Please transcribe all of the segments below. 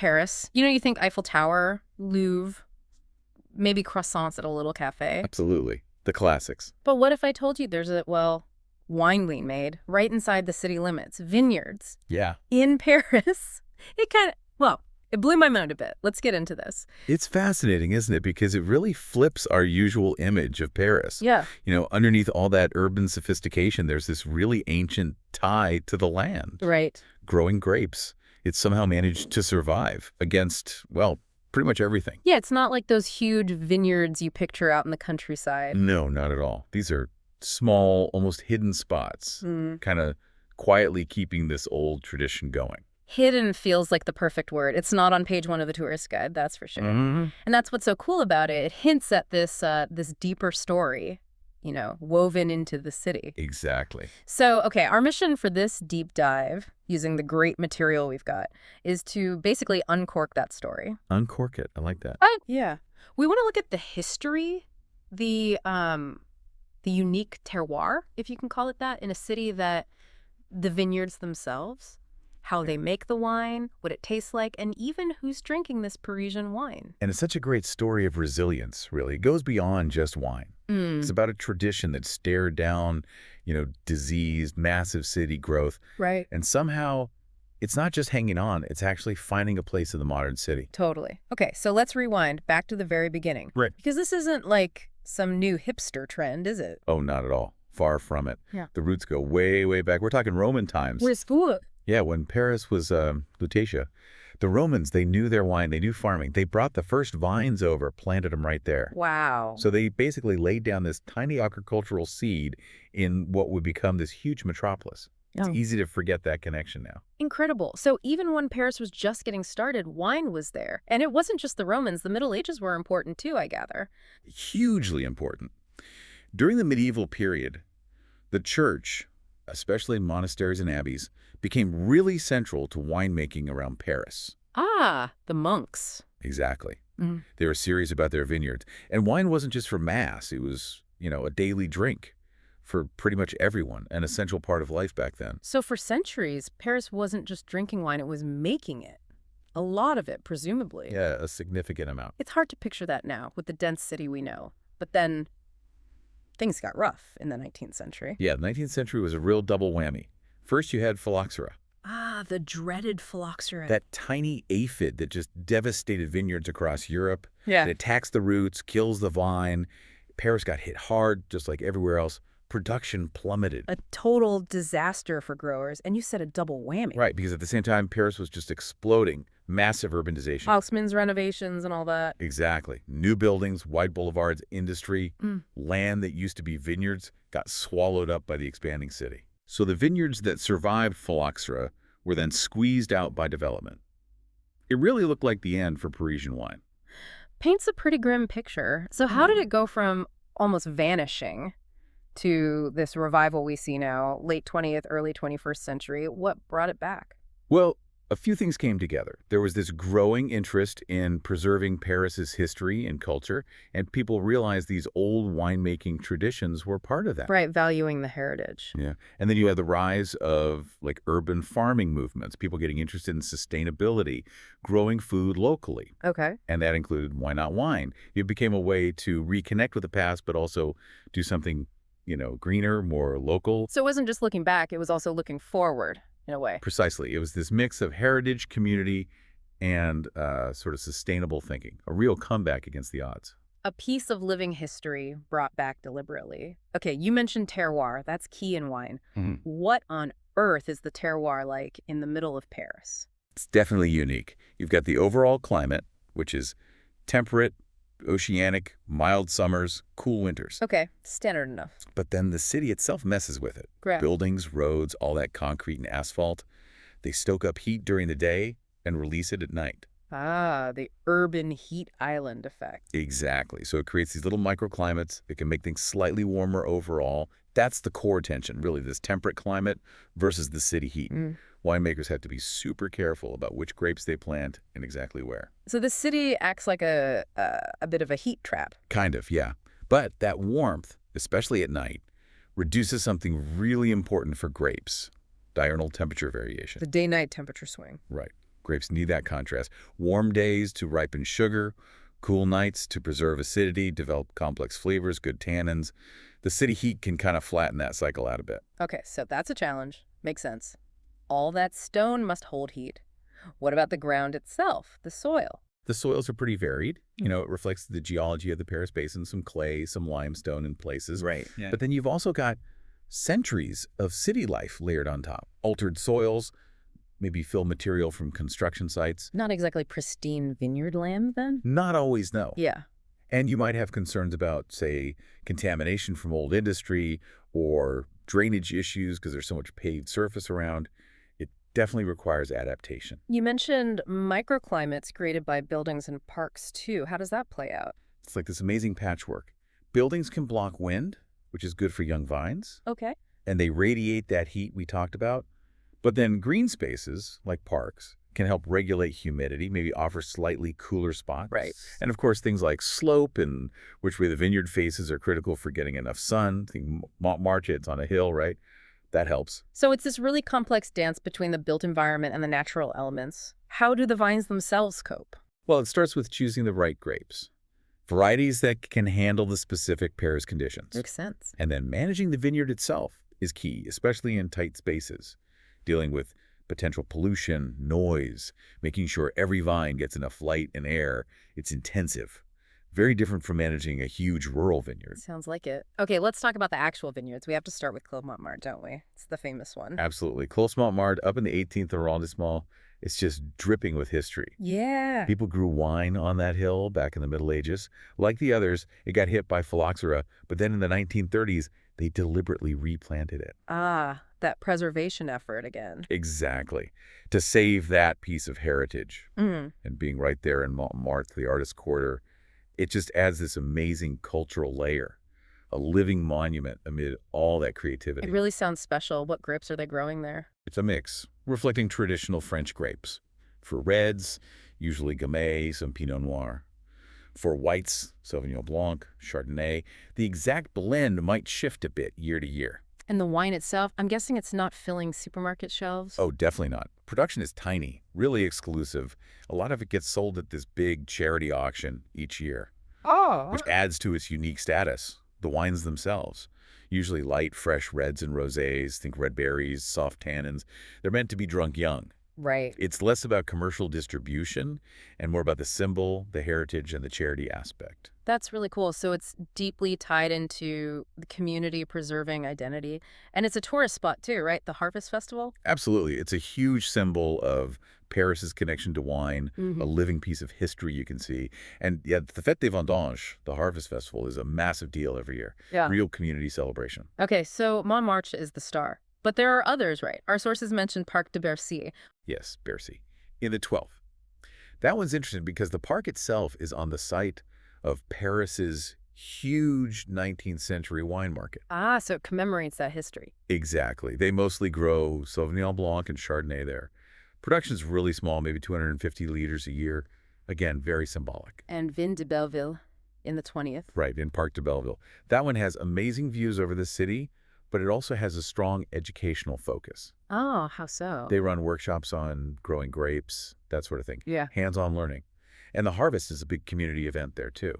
Paris. You know, you think Eiffel Tower, Louvre, maybe croissants at a little cafe. Absolutely. The classics. But what if I told you there's wine being made right inside the city limits, vineyards. Yeah. In Paris. It blew my mind a bit. Let's get into this. It's fascinating, isn't it? Because it really flips our usual image of Paris. Yeah. You know, underneath all that urban sophistication, there's this really ancient tie to the land. Right. Growing grapes. It's somehow managed to survive against, well, pretty much everything. Yeah, it's not like those huge vineyards you picture out in the countryside. No, not at all. These are small, almost hidden spots, kind of quietly keeping this old tradition going. Hidden feels like the perfect word. It's not on page 1 of the tourist guide, that's for sure. And that's what's so cool about it. It hints at this deeper story, you know, woven into the city. Exactly. So, okay, our mission for this deep dive, using the great material we've got, is to basically uncork that story. Uncork it. I like that. Yeah. We want to look at the history, the unique terroir, if you can call it that, in a city that the vineyards themselves, how they make the wine, what it tastes like, and even who's drinking this Parisian wine. And it's such a great story of resilience, really. It goes beyond just wine. It's about a tradition that stared down, you know, disease, massive city growth. Right. And somehow it's not just hanging on, it's actually finding a place in the modern city. Totally. Okay, so let's rewind back to the very beginning. Right. Because this isn't like some new hipster trend, is it? Oh, not at all. Far from it. Yeah. The roots go way, way back. We're talking Roman times. Where's school? Yeah, when Paris was Lutetia, the Romans, they knew their wine, they knew farming. They brought the first vines over, planted them right there. Wow. So they basically laid down this tiny agricultural seed in what would become this huge metropolis. It's easy to forget that connection now. Incredible. So even when Paris was just getting started, wine was there. And it wasn't just the Romans. The Middle Ages were important too, I gather. Hugely important. During the medieval period, the church, especially monasteries and abbeys, became really central to winemaking around Paris. Ah, the monks. Exactly. They were serious about their vineyards. And wine wasn't just for mass. It was, you know, a daily drink for pretty much everyone, an essential part of life back then. So for centuries, Paris wasn't just drinking wine, it was making it. A lot of it, presumably. Yeah, a significant amount. It's hard to picture that now with the dense city we know. But then things got rough in the 19th century. Yeah, the 19th century was a real double whammy. First, you had phylloxera. Ah, the dreaded phylloxera. That tiny aphid that just devastated vineyards across Europe. Yeah. It attacks the roots, kills the vine. Paris got hit hard, just like everywhere else. Production plummeted. A total disaster for growers. And you said a double whammy. Right, because at the same time, Paris was just exploding. Massive urbanization. Haussmann's renovations and all that. Exactly. New buildings, wide boulevards, industry, land that used to be vineyards got swallowed up by the expanding city. So the vineyards that survived phylloxera were then squeezed out by development. It really looked like the end for Parisian wine. Paints a pretty grim picture. So how did it go from almost vanishing to this revival we see now, late 20th, early 21st century? What brought it back? Well, a few things came together. There was this growing interest in preserving Paris's history and culture, and people realized these old winemaking traditions were part of that. Right, valuing the heritage. Yeah. And then you had the rise of like urban farming movements, people getting interested in sustainability, growing food locally. Okay. And that included Why Not Wine. It became a way to reconnect with the past, but also do something, you know, greener, more local. So it wasn't just looking back, it was also looking forward in a way. Precisely. It was this mix of heritage, community, and sort of sustainable thinking, a real comeback against the odds. A piece of living history brought back deliberately. Okay, you mentioned terroir. That's key in wine. What on earth is the terroir like in the middle of Paris? It's definitely unique. You've got the overall climate, which is temperate, oceanic, mild summers, cool winters. Okay, standard enough. But then the city itself messes with it. Correct. Buildings, roads, all that concrete and asphalt. They stoke up heat during the day and release it at night. Ah, the urban heat island effect. Exactly. So it creates these little microclimates that can make things slightly warmer overall. That's the core tension, really, this temperate climate versus the city heat. Winemakers have to be super careful about which grapes they plant and exactly where. So the city acts like a bit of a heat trap. Kind of, yeah. But that warmth, especially at night, reduces something really important for grapes, diurnal temperature variation. The day-night temperature swing. Right. Grapes need that contrast. Warm days to ripen sugar, cool nights to preserve acidity, develop complex flavors, good tannins. The city heat can kind of flatten that cycle out a bit. Okay, so that's a challenge. Makes sense. All that stone must hold heat. What about the ground itself, the soil? The soils are pretty varied. It reflects the geology of the Paris Basin, some clay, some limestone in places. Right. Yeah. But then you've also got centuries of city life layered on top. Altered soils, maybe fill material from construction sites. Not exactly pristine vineyard land, then? Not always, no. Yeah. And you might have concerns about, say, contamination from old industry or drainage issues because there's so much paved surface around. It definitely requires adaptation. You mentioned microclimates created by buildings and parks, too. How does that play out? It's like this amazing patchwork. Buildings can block wind, which is good for young vines, Okay. and they radiate that heat we talked about. But then green spaces, like parks, can help regulate humidity, maybe offer slightly cooler spots. Right. And of course, things like slope and which way the vineyard faces are critical for getting enough sun. Think Montmartre, it's on a hill, right? That helps. So it's this really complex dance between the built environment and the natural elements. How do the vines themselves cope? Well, it starts with choosing the right grapes. Varieties that can handle the specific Paris conditions. Makes sense. And then managing the vineyard itself is key, especially in tight spaces. Dealing with potential pollution, noise, making sure every vine gets enough light and air. It's intensive. Very different from managing a huge rural vineyard. Sounds like it. Okay, let's talk about the actual vineyards. We have to start with Clos Montmartre, don't we? It's the famous one. Absolutely. Clos Montmartre, up in the 18th arrondissement, it's just dripping with history. Yeah. People grew wine on that hill back in the Middle Ages. Like the others, it got hit by phylloxera, but then in the 1930s, they deliberately replanted it. Ah, that preservation effort again. Exactly. To save that piece of heritage. Mm. And being right there in Montmartre, the artist's quarter, it just adds this amazing cultural layer, a living monument amid all that creativity. It really sounds special. What grapes are they growing there? It's a mix, reflecting traditional French grapes. For reds, usually Gamay, some Pinot Noir. For whites, Sauvignon Blanc, Chardonnay. The exact blend might shift a bit year to year. And the wine itself, I'm guessing it's not filling supermarket shelves? Oh, definitely not. Production is tiny, really exclusive. A lot of it gets sold at this big charity auction each year, which adds to its unique status. The wines themselves, usually light, fresh reds and rosés, think red berries, soft tannins. They're meant to be drunk young. Right. It's less about commercial distribution and more about the symbol, the heritage, and the charity aspect. That's really cool. So it's deeply tied into the community preserving identity. And it's a tourist spot too, right? The Harvest Festival? Absolutely. It's a huge symbol of Paris's connection to wine, Mm-hmm. a living piece of history you can see. And yeah, the Fête des Vendanges, the Harvest Festival, is a massive deal every year. Yeah. Real community celebration. Okay, so Montmartre is the star. But there are others, right? Our sources mentioned Parc de Bercy. Yes, Bercy. In the 12th. That one's interesting because the park itself is on the site of Paris's huge 19th century wine market. Ah, so it commemorates that history. Exactly. They mostly grow Sauvignon Blanc and Chardonnay there. Production's really small, maybe 250 liters a year. Again, very symbolic. And Vignes de Belleville in the 20th. Right, in Parc de Belleville. That one has amazing views over the city, but it also has a strong educational focus. Oh, how so? They run workshops on growing grapes, that sort of thing. Yeah. Hands-on learning. And the Harvest is a big community event there, too.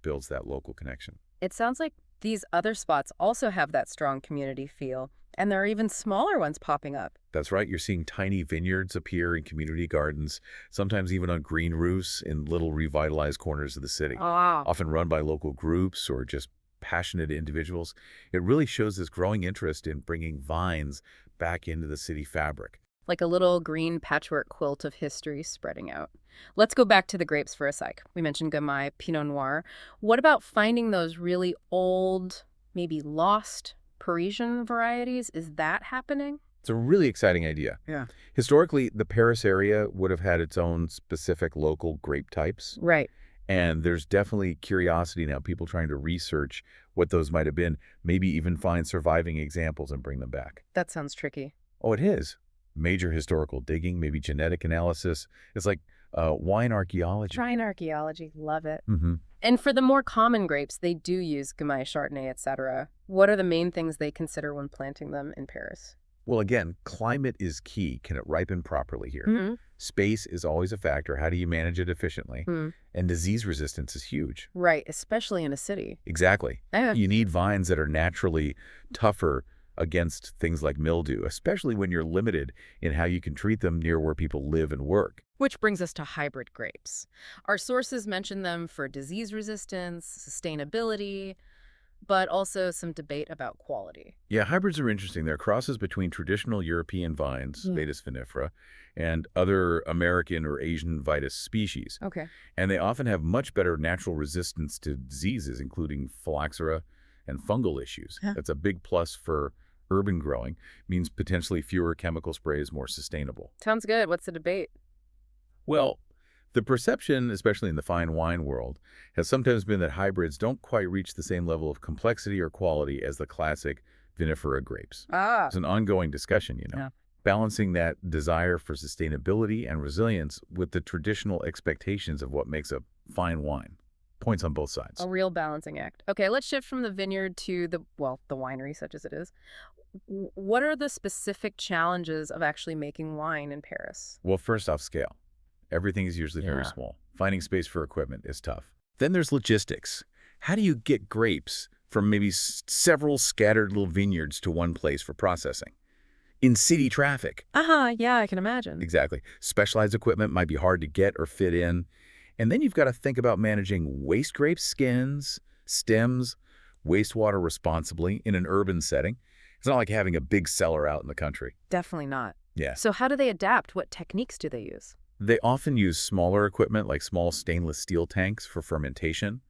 Builds that local connection. It sounds like these other spots also have that strong community feel. And there are even smaller ones popping up. That's right. You're seeing tiny vineyards appear in community gardens, sometimes even on green roofs in little revitalized corners of the city, Ah. often run by local groups or just passionate individuals. It really shows this growing interest in bringing vines back into the city fabric. Like a little green patchwork quilt of history spreading out. Let's go back to the grapes for a sec. We mentioned Gamay, Pinot Noir. What about finding those really old, maybe lost Parisian varieties? Is that happening? It's a really exciting idea. Yeah. Historically, the Paris area would have had its own specific local grape types. Right. And there's definitely curiosity now, people trying to research what those might have been, maybe even find surviving examples and bring them back. That sounds tricky. Oh, it is. Major historical digging, maybe genetic analysis. It's like wine archaeology. Trying archaeology, love it. Mm-hmm. And for the more common grapes, they do use Gamay, Chardonnay, etc. What are the main things they consider when planting them in Paris? Well, again, climate is key. Can it ripen properly here? Hmm. Space is always a factor. How do you manage it efficiently? Hmm. And disease resistance is huge. Right, especially in a city. Exactly. Yeah. You need vines that are naturally tougher against things like mildew, especially when you're limited in how you can treat them near where people live and work. Which brings us to hybrid grapes. Our sources mention them for disease resistance, sustainability, but also some debate about quality. Yeah, hybrids are interesting. They're crosses between traditional European vines, Mm. Vitis vinifera, and other American or Asian Vitis species. Okay. And they often have much better natural resistance to diseases, including phylloxera and fungal issues. Huh. That's a big plus for urban growing, means potentially fewer chemical sprays, more sustainable. Sounds good. What's the debate? Well, the perception, especially in the fine wine world, has sometimes been that hybrids don't quite reach the same level of complexity or quality as the classic vinifera grapes. Ah. It's an ongoing discussion, Yeah. balancing that desire for sustainability and resilience with the traditional expectations of what makes a fine wine. Points on both sides. A real balancing act. Okay, let's shift from the vineyard to the winery, such as it is. What are the specific challenges of actually making wine in Paris? Well, first off, scale. Everything is usually very Yeah. small. Finding space for equipment is tough. Then there's logistics. How do you get grapes from maybe several scattered little vineyards to one place for processing? In city traffic. Yeah, I can imagine. Exactly. Specialized equipment might be hard to get or fit in. And then you've got to think about managing waste grape skins, stems, wastewater responsibly in an urban setting. It's not like having a big cellar out in the country. Definitely not. Yeah. So how do they adapt? What techniques do they use? They often use smaller equipment like small stainless steel tanks for fermentation.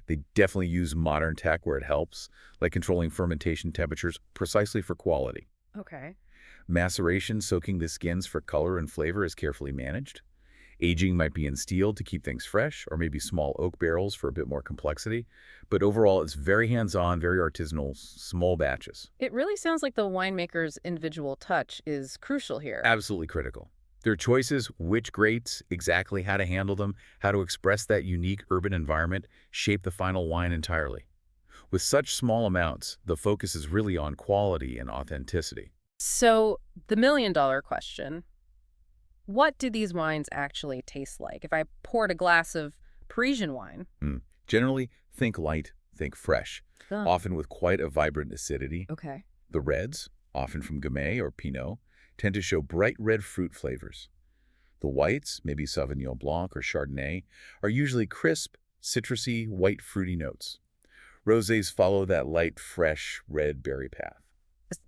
They definitely use modern tech where it helps, like controlling fermentation temperatures precisely for quality. Okay. Maceration, soaking the skins for color and flavor, is carefully managed. Aging might be in steel to keep things fresh, or maybe small oak barrels for a bit more complexity. But overall, it's very hands-on, very artisanal, small batches. It really sounds like the winemaker's individual touch is crucial here. Absolutely critical. Their choices, which grapes, exactly how to handle them, how to express that unique urban environment, shape the final wine entirely. With such small amounts, the focus is really on quality and authenticity. So the million-dollar question, what do these wines actually taste like? If I poured a glass of Parisian wine. Generally, think light, think fresh, Oh. often with quite a vibrant acidity. Okay. The reds, often from Gamay or Pinot, tend to show bright red fruit flavors. The whites, maybe Sauvignon Blanc or Chardonnay, are usually crisp, citrusy, white fruity notes. Rosés follow that light, fresh, red berry path.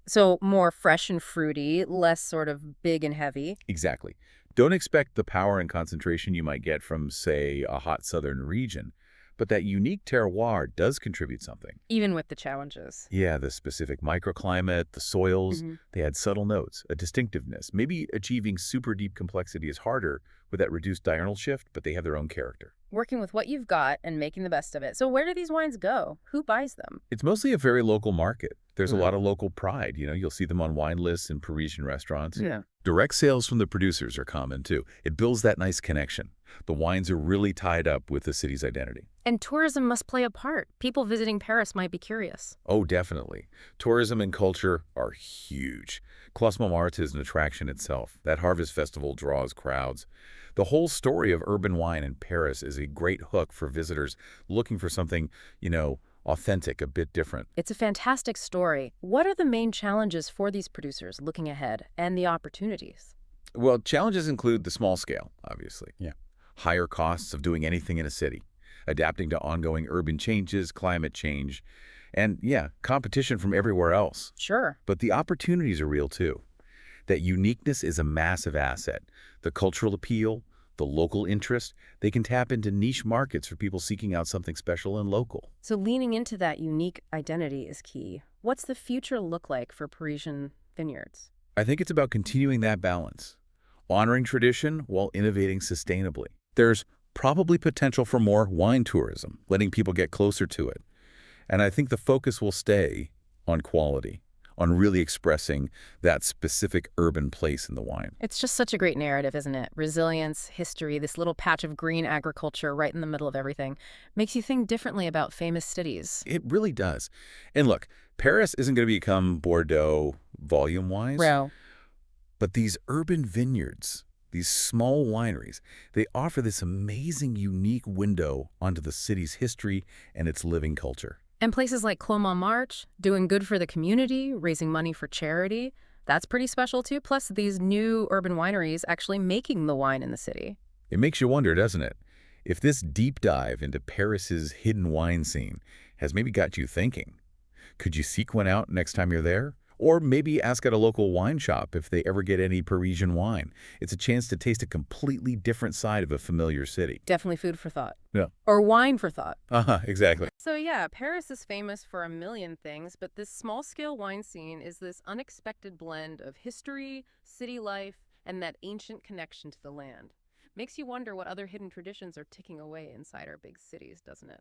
So more fresh and fruity, less sort of big and heavy. Exactly. Don't expect the power and concentration you might get from, say, a hot southern region, but that unique terroir does contribute something. Even with the challenges. Yeah, the specific microclimate, the soils, they add subtle notes, a distinctiveness. Maybe achieving super deep complexity is harder with that reduced diurnal shift, but they have their own character. Working with what you've got and making the best of it. So where do these wines go? Who buys them? It's mostly a very local market. There's a lot of local pride. You'll see them on wine lists in Parisian restaurants. Yeah. Direct sales from the producers are common, too. It builds that nice connection. The wines are really tied up with the city's identity. And tourism must play a part. People visiting Paris might be curious. Oh, definitely. Tourism and culture are huge. Clos Montmartre is an attraction itself. That harvest festival draws crowds. The whole story of urban wine in Paris is a great hook for visitors looking for something, authentic, a bit different. It's a fantastic story. What are the main challenges for these producers looking ahead and the opportunities? Well, challenges include the small scale, obviously. Yeah. Higher costs of doing anything in a city, adapting to ongoing urban changes, climate change, and, competition from everywhere else. Sure. But the opportunities are real, too. That uniqueness is a massive asset. The cultural appeal, the local interest, they can tap into niche markets for people seeking out something special and local. So leaning into that unique identity is key. What's the future look like for Parisian vineyards? I think it's about continuing that balance, honoring tradition while innovating sustainably. There's probably potential for more wine tourism, letting people get closer to it. And I think the focus will stay on quality, on really expressing that specific urban place in the wine. It's just such a great narrative, isn't it? Resilience, history, this little patch of green agriculture right in the middle of everything. Makes you think differently about famous cities. It really does. And look, Paris isn't going to become Bordeaux volume-wise, Bro. but these urban vineyards, these small wineries, they offer this amazing, unique window onto the city's history and its living culture. And places like Clos Montmartre, doing good for the community, raising money for charity, that's pretty special too. Plus these new urban wineries actually making the wine in the city. It makes you wonder, doesn't it? If this deep dive into Paris's hidden wine scene has maybe got you thinking, could you seek one out next time you're there? Or maybe ask at a local wine shop if they ever get any Parisian wine. It's a chance to taste a completely different side of a familiar city. Definitely food for thought. Yeah. Or wine for thought. Exactly. So yeah, Paris is famous for a million things, but this small-scale wine scene is this unexpected blend of history, city life, and that ancient connection to the land. Makes you wonder what other hidden traditions are ticking away inside our big cities, doesn't it?